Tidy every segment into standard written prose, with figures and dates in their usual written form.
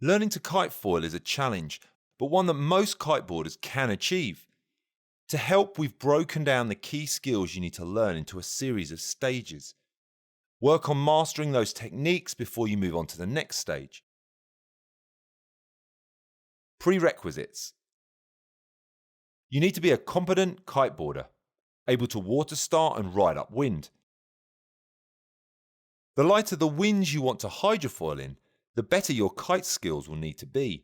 Learning to kitefoil is a challenge, but one that most kiteboarders can achieve. To help, we've broken down the key skills you need to learn into a series of stages. Work on mastering those techniques before you move on to the next stage. Prerequisites. You need to be a competent kiteboarder, able to water start and ride upwind. The lighter the winds you want to hydrofoil in, the better your kite skills will need to be.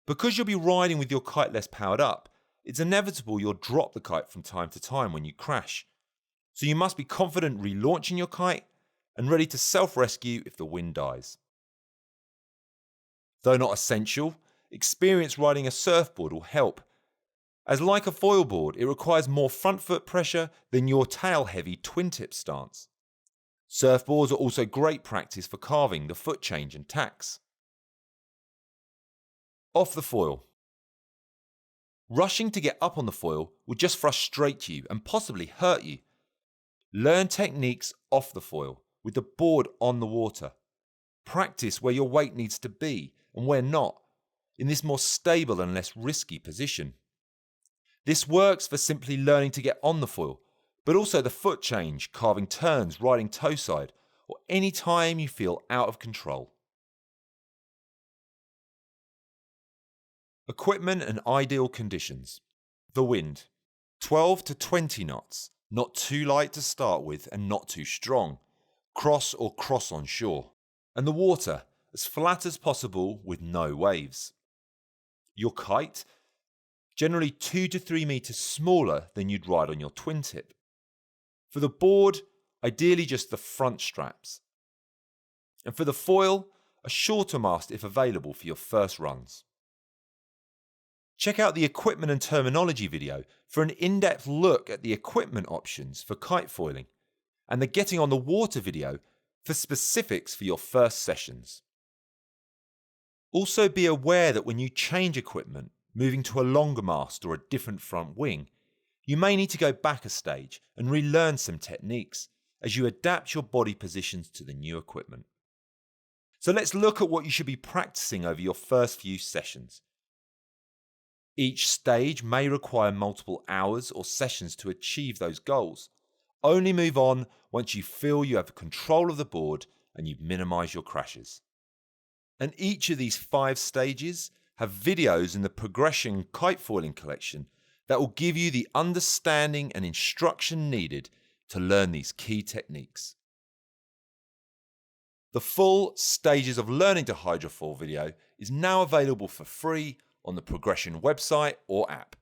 Because you'll be riding with your kite less powered up, it's inevitable you'll drop the kite from time to time when you crash. So you must be confident relaunching your kite and ready to self-rescue if the wind dies. Though not essential, experience riding a surfboard will help, as like a foil board, it requires more front foot pressure than your tail-heavy twin-tip stance. Surfboards are also great practice for carving the foot change and tacks. Off the foil. Rushing to get up on the foil will just frustrate you and possibly hurt you. Learn techniques off the foil, with the board on the water. Practice where your weight needs to be and where not, in this more stable and less risky position. This works for simply learning to get on the foil, but also the foot change, carving turns, riding toe side, or any time you feel out of control. Equipment and ideal conditions. The wind. 12 to 20 knots, not too light to start with and not too strong. Cross or cross on shore. And the water, as flat as possible with no waves. Your kite, generally 2 to 3 meters smaller than you'd ride on your twin tip. For the board, ideally just the front straps. And for the foil, a shorter mast if available for your first runs. Check out the equipment and terminology video for an in-depth look at the equipment options for kitefoiling, and the getting on the water video for specifics for your first sessions. Also be aware that when you change equipment, moving to a longer mast or a different front wing, you may need to go back a stage and relearn some techniques as you adapt your body positions to the new equipment. So let's look at what you should be practicing over your first few sessions. Each stage may require multiple hours or sessions to achieve those goals. Only move on once you feel you have control of the board and you've minimized your crashes. And each of these 5 stages have videos in the Progression Kitefoiling collection that will give you the understanding and instruction needed to learn these key techniques. The full Stages of Learning to Hydrofoil video is now available for free on the Progression website or app.